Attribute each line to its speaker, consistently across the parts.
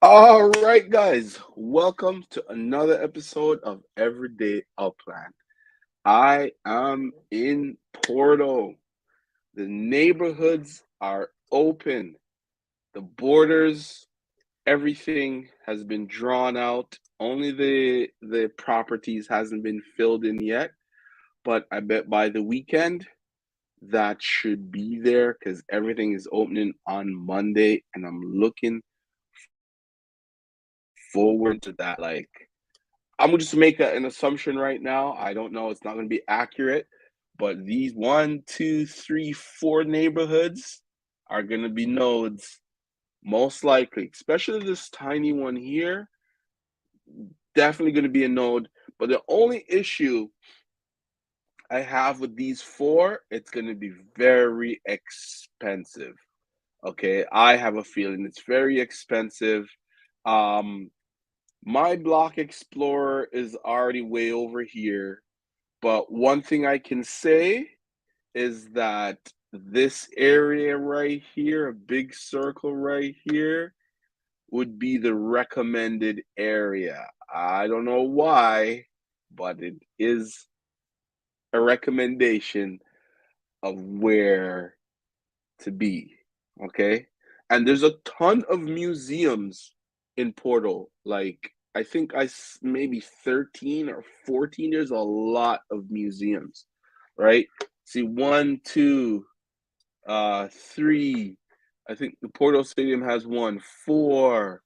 Speaker 1: All right, guys, welcome to another episode of Everyday Upland. I am in Porto. The neighborhoods are open, the borders, everything has been drawn out. Only the properties hasn't been filled in yet, but I bet by the weekend that should be there because everything is opening on Monday, and I'm looking forward to that. I'm gonna just make an assumption right now. I don't know. It's not gonna be accurate, but these one, two, three, four neighborhoods are gonna be nodes, most likely. Especially this tiny one here, definitely gonna be a node. But the only issue I have with these four, it's gonna be very expensive. Okay, I have a feeling it's very expensive. Um, my block explorer is already way over here. But one thing I can say is that this area right here, a big circle right here, would be the recommended area. I don't know why, but it is a recommendation of where to be. Okay. And there's a ton of museums in Porto. Like, I think maybe 13 or 14. There's a lot of museums, right? See, one, two, three. I think the Porto Stadium has one, four,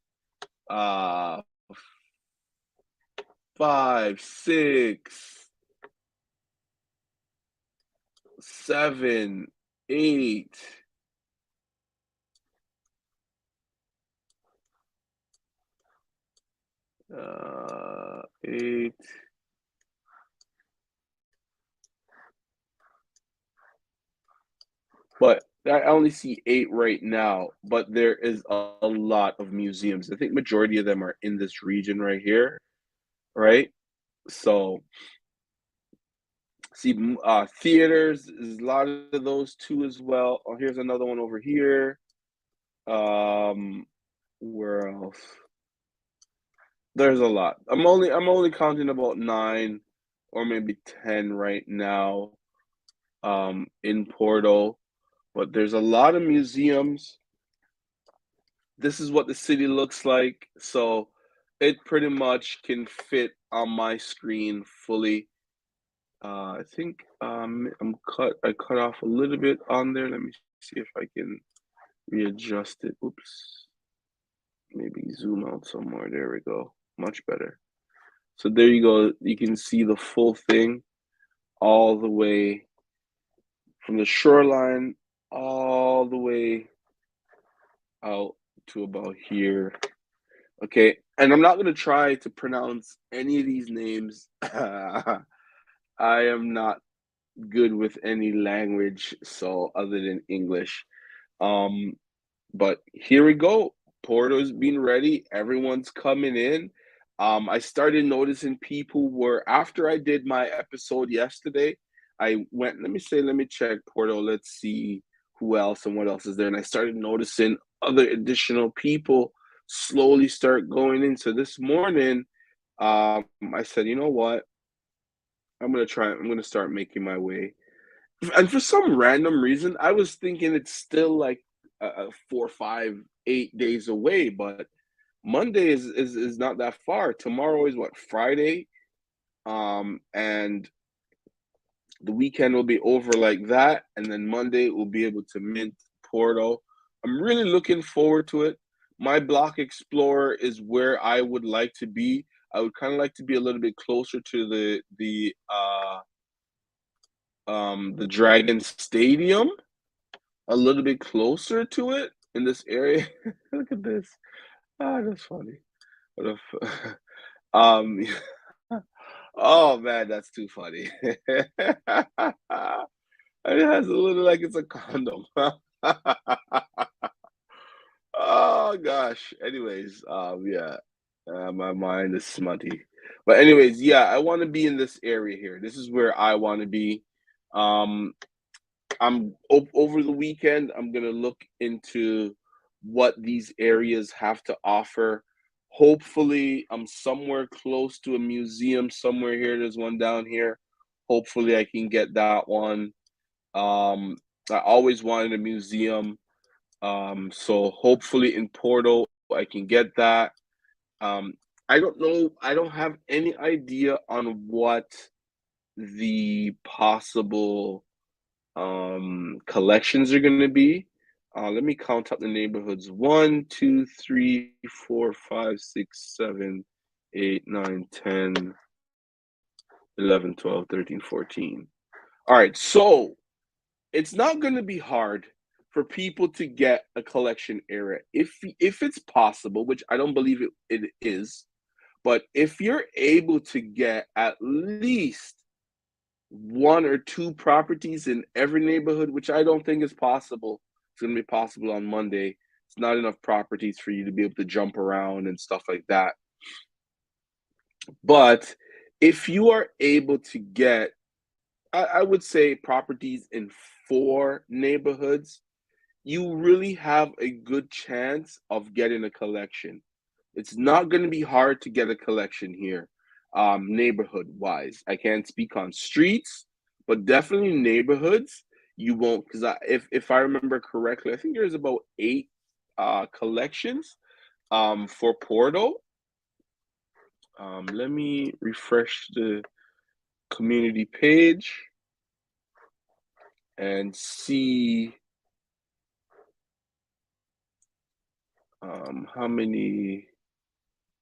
Speaker 1: uh, five, six, seven, eight, eight. But I only see eight right now, but there is a lot of museums. I think majority of them are in this region right here, right? So see, theaters is a lot of those too as well. Oh, here's another one over here. Um, where else? There's a lot. I'm only counting about nine or maybe 10 right now, in Porto, but there's a lot of museums. This is what the city looks like. So it pretty much can fit on my screen fully. I think I cut off a little bit on there. Let me see if I can readjust it. Oops. Maybe zoom out somewhere. There we go. Much better. So there you go. You can see the full thing all the way from the shoreline all the way out to about here. Okay, and I'm not gonna try to pronounce any of these names. I am not good with any language, so other than English. Um, but here we go. Porto's being ready. Everyone's coming in. I started noticing people were after I did my episode yesterday. I went. Let me check Porto. Let's see who else and what else is there. And I started noticing other additional people slowly start going in. So this morning, I said, you know what? I'm gonna try. I'm gonna start making my way. And for some random reason, I was thinking it's still like 4, 5, 8 days away, but Monday is not that far. Tomorrow is what, Friday? And the weekend will be over like that, and then Monday we'll be able to mint Porto. I'm really looking forward to it. My block explorer is where I would like to be. I would kind of like to be a little bit closer to the Dragon Stadium, a little bit closer to it in this area. Look at this. Ah, that's funny. What if, um, oh man, that's too funny. It has a little like it's a condom. Oh gosh. Anyways, yeah, my mind is smutty. But anyways, yeah, I want to be in this area here. This is where I want to be. Um, over the weekend. I'm gonna look into what these areas have to offer. Hopefully, I'm somewhere close to a museum somewhere here. There's one down here. Hopefully, I can get that one. Um, I always wanted a museum. So hopefully in Porto, I can get that. Um, I don't know. I don't have any idea on what the possible collections are going to be. Let me count up the neighborhoods: 1, 2, 3, 4, 5, 6, 7, 8, 9, 10, 11, 12, 13, 14. All right, so it's not going to be hard for people to get a collection area if it's possible, which I don't believe it is. But if you're able to get at least one or two properties in every neighborhood, which I don't think is possible. It's going to be possible on Monday. It's not enough properties for you to be able to jump around and stuff like that. But if you are able to get, I would say, properties in 4 neighborhoods, you really have a good chance of getting a collection. It's not going to be hard to get a collection here, neighborhood wise. I can't speak on streets, but definitely neighborhoods. You won't, because if I remember correctly, I think there's about 8 collections for Porto. Let me refresh the community page and see how many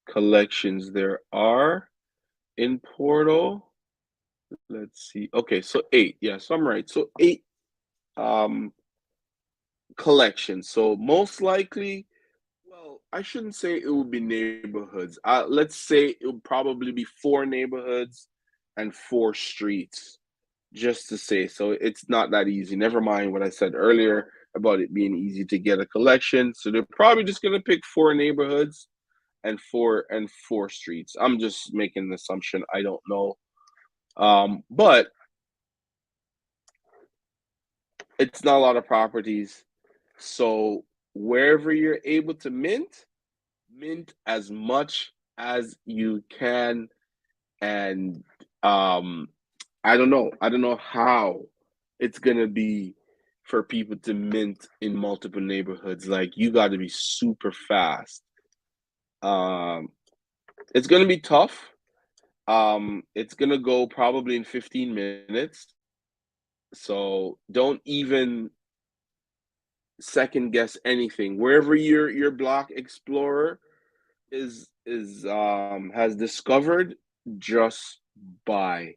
Speaker 1: collections there are in Porto. Let's see. Okay, so 8. Yeah, so I'm right. So 8 um collections. So most likely, well, I shouldn't say it would be neighborhoods. Let's say it would probably be 4 neighborhoods and 4 streets, just to say. So it's not that easy. Never mind what I said earlier about it being easy to get a collection. So they're probably just gonna pick 4 neighborhoods and 4 streets. I'm just making an assumption. I don't know. But it's not a lot of properties. So wherever you're able to mint as much as you can. And I don't know. I don't know how it's gonna be for people to mint in multiple neighborhoods. Like you got to be super fast. Um, it's gonna be tough. It's gonna go probably in 15 minutes. So don't even second guess anything. Wherever your block explorer is has discovered, just buy.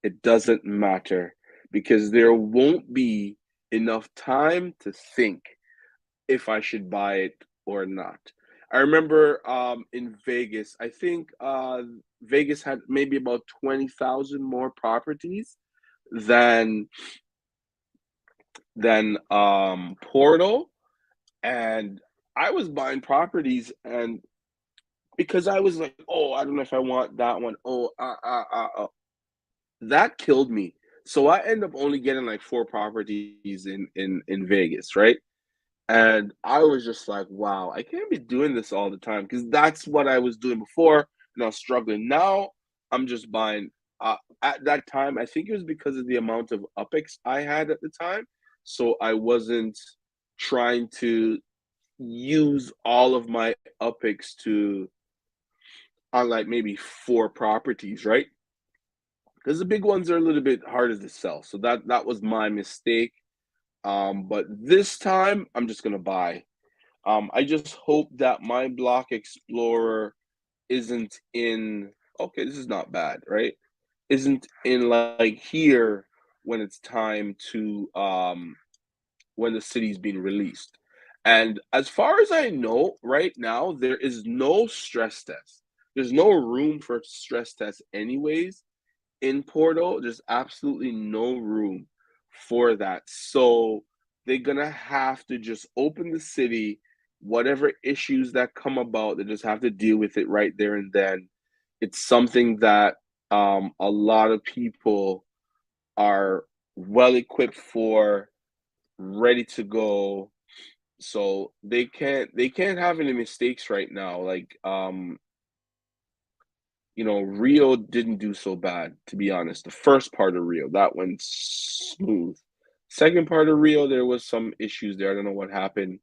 Speaker 1: It doesn't matter because there won't be enough time to think if I should buy it or not. I remember in Vegas, I think Vegas had maybe about 20,000 more properties than Porto, and I was buying properties and because I was like, "Oh, I don't know if I want that one. Oh, that killed me." So I end up only getting like 4 properties in Vegas, right? And I was just like, "Wow, I can't be doing this all the time," because that's what I was doing before, and I was struggling. Now I'm just buying. At that time, I think it was because of the amount of UPX I had at the time, so I wasn't trying to use all of my UPX to on like maybe 4 properties, right? Because the big ones are a little bit harder to sell. So that was my mistake. But this time I'm just gonna buy. I just hope that my block explorer isn't in. Okay, this is not bad, right? Isn't in like here when it's time to when the city's being released. And as far as I know, right now there is no stress test. There's no room for stress test anyways in Porto. There's absolutely no room for that. So they're gonna have to just open the city. Whatever issues that come about, they just have to deal with it right there and then. It's something that a lot of people are well equipped for, ready to go. So they can't have any mistakes right now. Like Rio didn't do so bad, to be honest. The first part of Rio, that went smooth. Second part of Rio, there was some issues there. I don't know what happened.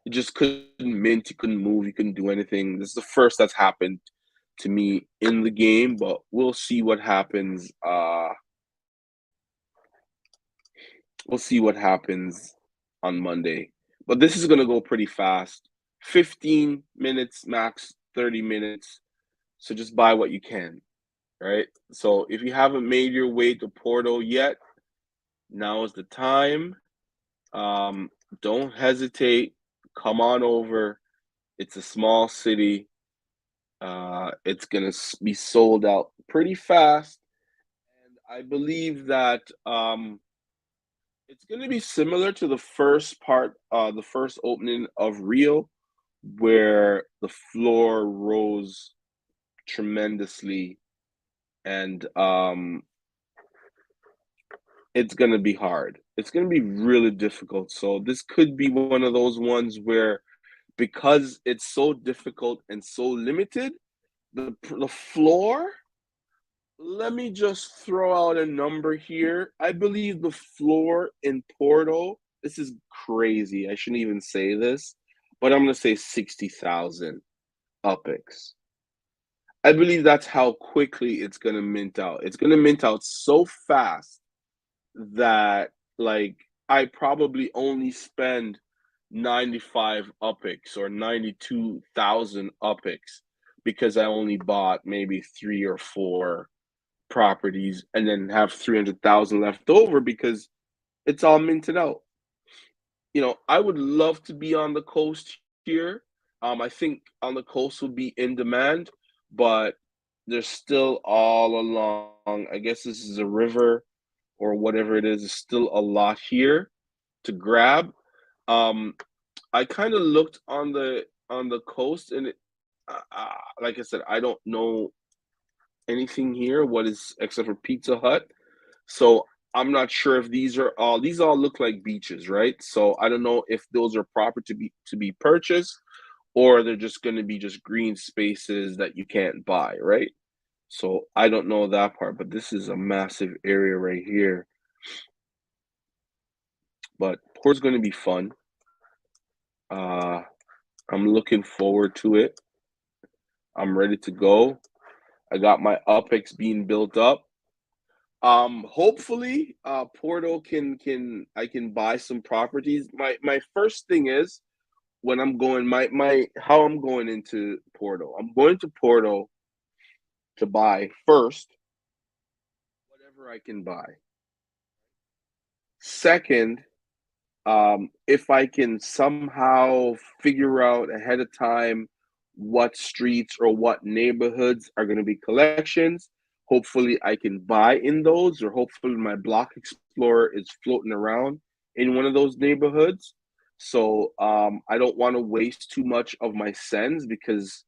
Speaker 1: You just couldn't mint, you couldn't move, you couldn't do anything. This is the first that's happened to me in the game, but we'll see what happens. We'll see what happens on Monday. But this is gonna go pretty fast. 15 minutes max, 30 minutes. So just buy what you can, right? So if you haven't made your way to Porto yet, now is the time. Um, don't hesitate. Come on over. It's a small city. It's gonna be sold out pretty fast, and I believe that it's gonna be similar to the first part, the first opening of Rio, where the floor rose tremendously, and it's gonna be hard. It's gonna be really difficult. So this could be one of those ones where, because it's so difficult and so limited, the floor. Let me just throw out a number here. I believe the floor in Porto. This is crazy. I shouldn't even say this, but I'm gonna say 60,000 UPIX. I believe that's how quickly it's gonna mint out. It's gonna mint out so fast that, like, I probably only spend 95 UPIX or 92,000 UPIX because I only bought maybe 3 or 4 properties and then have 300,000 left over because it's all minted out. I would love to be on the coast here. I think on the coast will be in demand, but there's still all along. I guess this is a river or whatever it is. There's still a lot here to grab. Um, I kind of looked on the coast, and like I said, I don't know anything here. What is except for Pizza Hut? So I'm not sure if these all look like beaches, right? So I don't know if those are proper to be purchased, or they're just going to be just green spaces that you can't buy, right? So I don't know that part, but this is a massive area right here. But Port's going to be fun. Uh, I'm looking forward to it. I'm ready to go. I got my UPEX being built up. Hopefully, Porto can I can buy some properties. My first thing is, when I'm going my how I'm going into Porto. I'm going to Porto to buy first whatever I can buy. Second, if I can somehow figure out ahead of time what streets or what neighborhoods are going to be collections, hopefully I can buy in those, or hopefully my block explorer is floating around in one of those neighborhoods. So I don't want to waste too much of my sends, because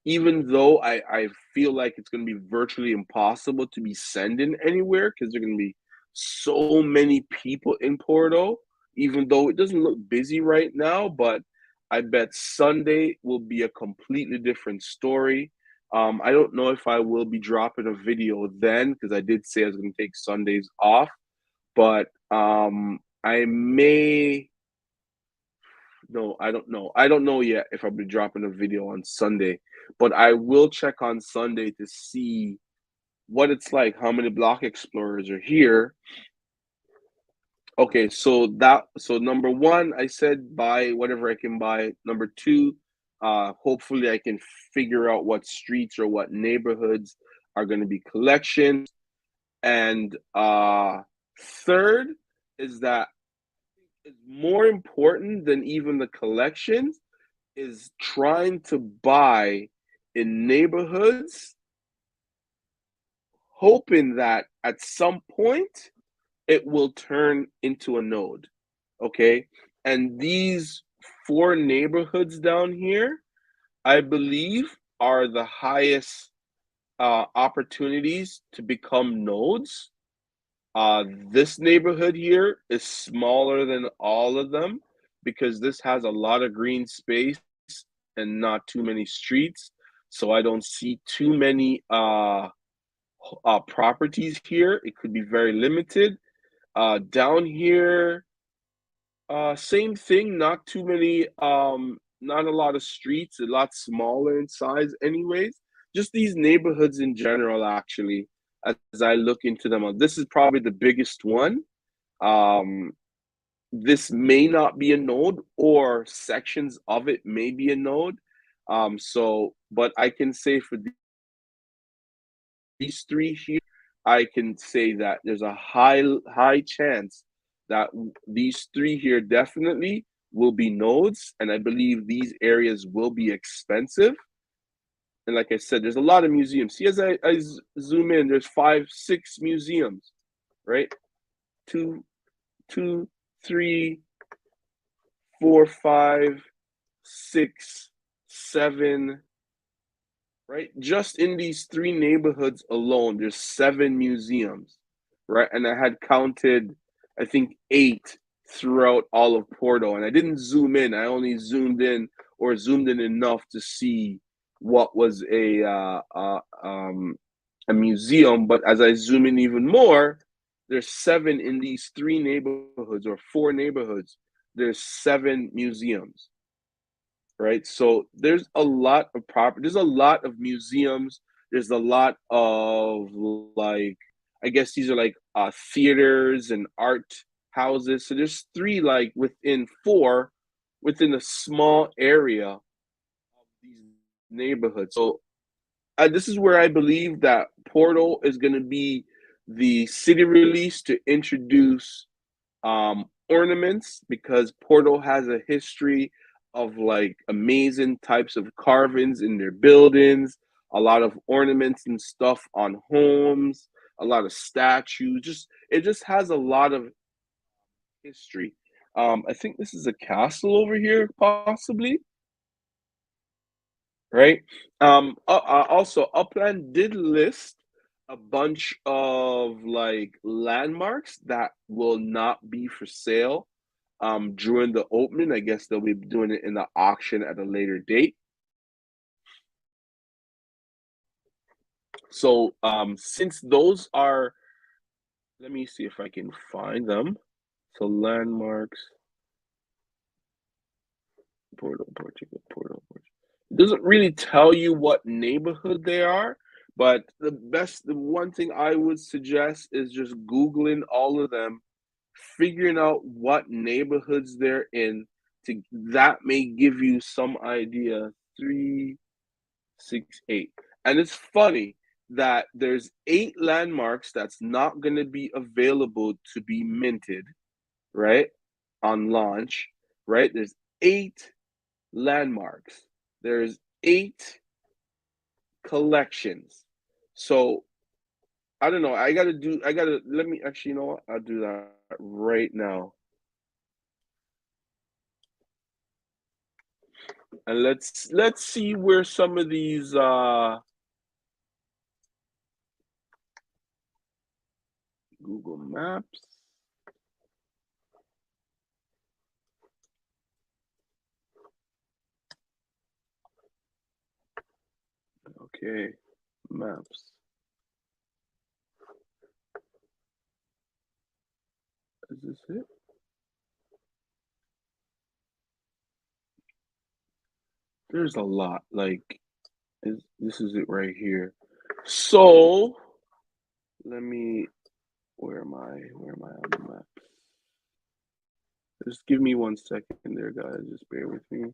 Speaker 1: even though I feel like it's going to be virtually impossible to be sending anywhere because there are going to be so many people in Porto, even though it doesn't look busy right now, but I bet Sunday will be a completely different story. I don't know if I will be dropping a video then, because I did say I was going to take Sundays off, but I may. No, I don't know. I don't know yet if I'll be dropping a video on Sunday, but I will check on Sunday to see what it's like, how many block explorers are here. Okay, so number one, I said buy whatever I can buy. Number two, hopefully I can figure out what streets or what neighborhoods are going to be collections. And third is that is more important than even the collections is trying to buy in neighborhoods, hoping that at some point it will turn into a node. Okay. And these 4 neighborhoods down here, I believe, are the highest opportunities to become nodes. This neighborhood here is smaller than all of them. because this has a lot of green space and not too many streets. So I don't see too many properties here. It could be very limited. Down here, same thing, not too many, not a lot of streets, a lot smaller in size anyways. Just these neighborhoods in general, actually, as I look into them. This is probably the biggest one. Um, this may not be a node, or sections of it may be a node. But I can say for these three here, I can say that there's a high chance that these three here definitely will be nodes, and I believe these areas will be expensive. And like I said, there's a lot of museums. See, as I zoom in, there's 5, 6 museums, right? Two, two, 3, 4, 5, 6, 7, right? Just in these three neighborhoods alone, there's 7 museums, right? And I had counted, I think, 8 throughout all of Porto. And I didn't zoom in. I only zoomed in enough to see what was a museum. But as I zoom in even more, there's 7 in these 3 neighborhoods, or 4 neighborhoods. There's 7 museums, right? So there's a lot of property. There's a lot of museums. There's a lot of, like, I guess these are like theaters and art houses. So there's 3, like, within 4, within a small area of these neighborhoods. So this is where I believe that Porto is going to be the city release to introduce ornaments, because Porto has a history of, like, amazing types of carvings in their buildings, a lot of ornaments and stuff on homes, a lot of statues. It just has a lot of history. I think this is a castle over here, possibly, right? Also, Upland did list a bunch of, like, landmarks that will not be for sale during the opening. I guess they'll be doing it in the auction at a later date. So since those are, let me see if I can find them. So landmarks, Porto. It doesn't really tell you what neighborhood they are, but the one thing I would suggest is just Googling all of them, figuring out what neighborhoods they're in. That may give you some idea. 3, 6, 8. And it's funny that there's 8 landmarks that's not going to be available to be minted, right? On launch, right? There's 8 landmarks. There's 8 collections. So I don't know. Let me actually, you know what? I'll do that right now. And let's see where some of these Google Maps. Okay, maps. Is this it? There's a lot. Like, this is it right here. So let me. Where am I? Where am I on the map? Just give me 1 second there, guys. Just bear with me.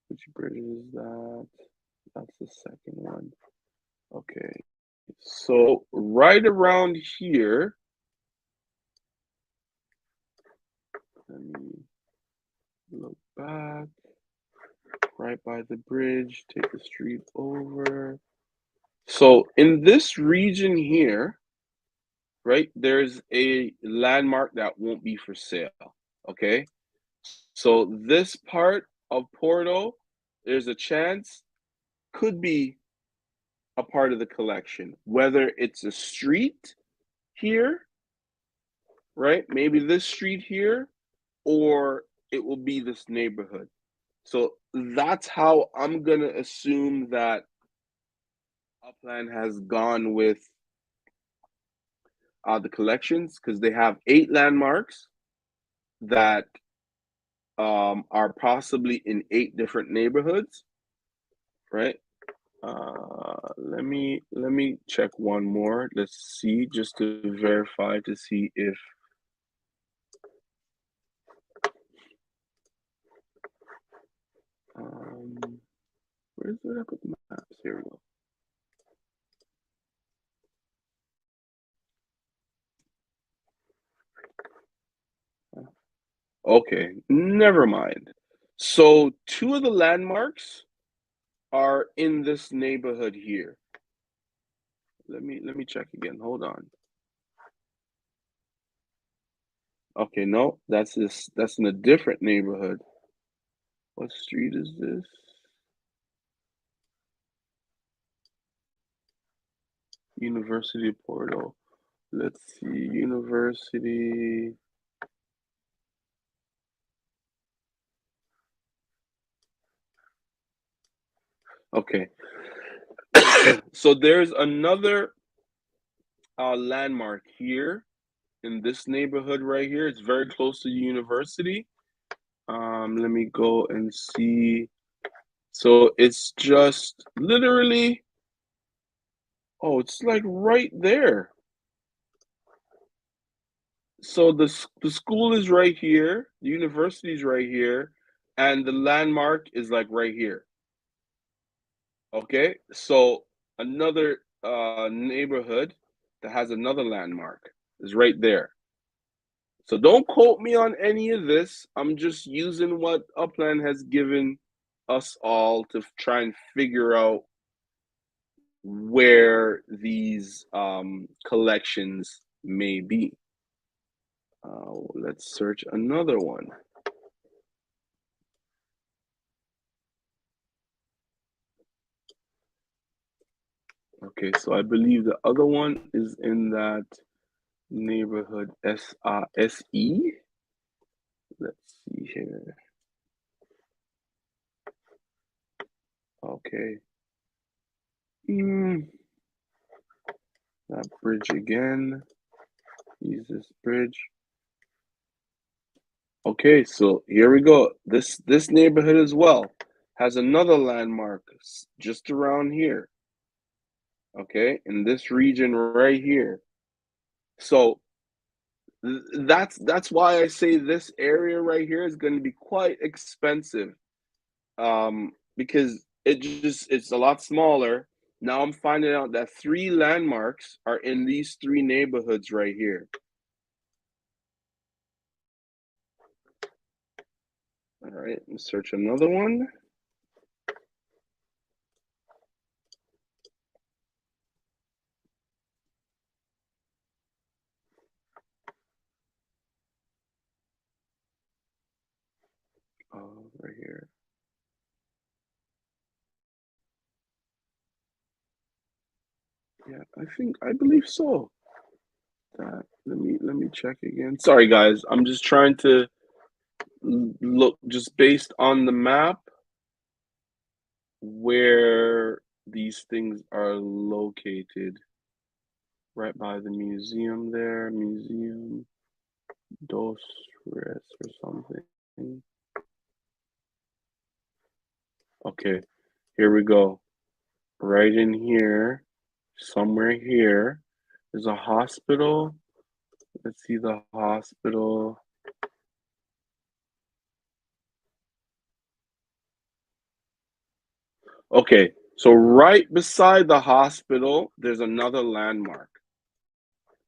Speaker 1: Which bridge is that? That's the second one. Okay. So right around here, let me look back. Right by the bridge, take the street over. So in this region here, right, there's a landmark that won't be for sale. Okay. So this part of Porto, there's a chance, could be a part of the collection, whether it's a street here, right? Maybe this street here, or it will be this neighborhood. So that's how I'm gonna assume that Upland has gone with the collections, because they have 8 landmarks that are possibly in 8 different neighborhoods, right? Let me check one more. Let's see, just to verify to see if where's where did I put the maps? Here we go. Okay, never mind. So 2 of the landmarks are in this neighborhood here. Let me check again. Hold on. Okay, no, that's in a different neighborhood. What street is this? University of Porto. Let's see, University. Okay. So there's another landmark here in this neighborhood right here. It's very close to the university. Let me go and see. So it's just literally, oh, it's like right there. So the school is right here, the university is right here, and the landmark is like right here. Okay, so another neighborhood that has another landmark is right there. So don't quote me on any of this. I'm just using what Upland has given us all to try and figure out where these collections may be. Let's search another one. Okay, so I believe the other one is in that neighborhood SE. Let's see here. Okay. That bridge again. Use this bridge. Okay, so here we go. This neighborhood as well has another landmark just around here. Okay, in this region right here. So that's why I say this area right here is going to be quite expensive. Because it's a lot smaller. Now I'm finding out that 3 landmarks are in these 3 neighborhoods right here. All right, let's search another one. Right here. Yeah, I believe so. Let me check again. Sorry guys, I'm just trying to look just based on the map where these things are located. Right by the museum there, Museum dos Res or something. Okay, here we go. Right in here, somewhere here, there's a hospital. Let's see the hospital. Okay, so right beside the hospital, there's another landmark.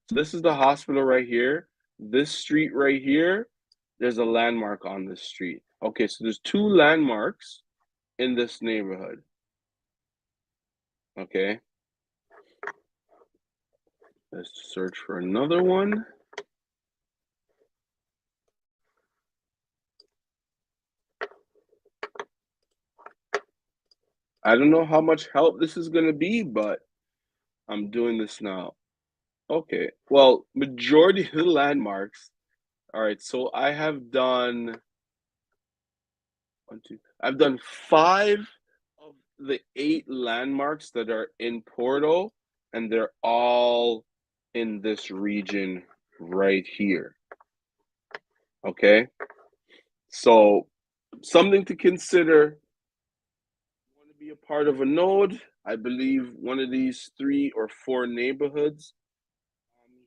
Speaker 1: So this is the hospital right here. This street right here, there's a landmark on this street. Okay, so there's 2 landmarks in this neighborhood. Okay. Let's search for another one. I don't know how much help this is going to be, but I'm doing this now. Okay. Well, majority of the landmarks. All right. So I have done one, two. I've done 5 of the 8 landmarks that are in Porto, and they're all in this region right here. Okay, so something to consider. You want to be a part of a node. I believe one of these 3 or 4 neighborhoods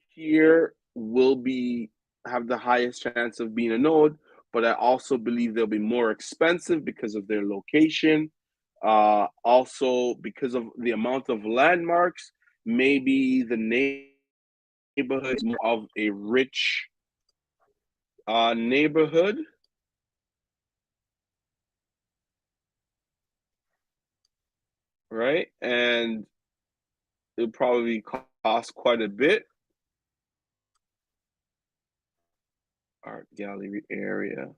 Speaker 1: here will be have the highest chance of being a node, but I also believe they'll be more expensive because of their location. Also, because of the amount of landmarks, maybe the neighborhood is more of a rich neighborhood, right? And it'll probably cost quite a bit. Art gallery area.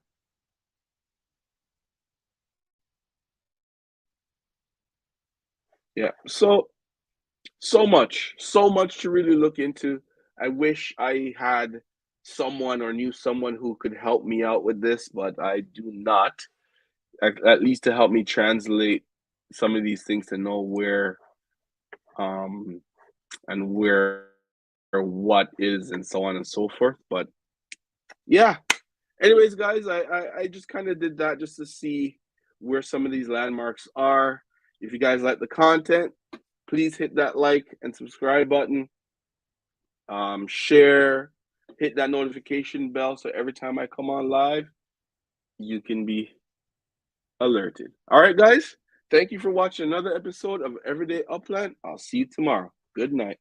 Speaker 1: Yeah. So much to really look into. I wish I had someone or knew someone who could help me out with this, but I do not. At least to help me translate some of these things to know where um and where or what is and so on and so forth. But yeah. Anyways, guys, I just kind of did that just to see where some of these landmarks are. If you guys like the content, please hit that like and subscribe button. Share, hit that notification bell so every time I come on live, you can be alerted. All right, guys. Thank you for watching another episode of Everyday Upland. I'll see you tomorrow. Good night.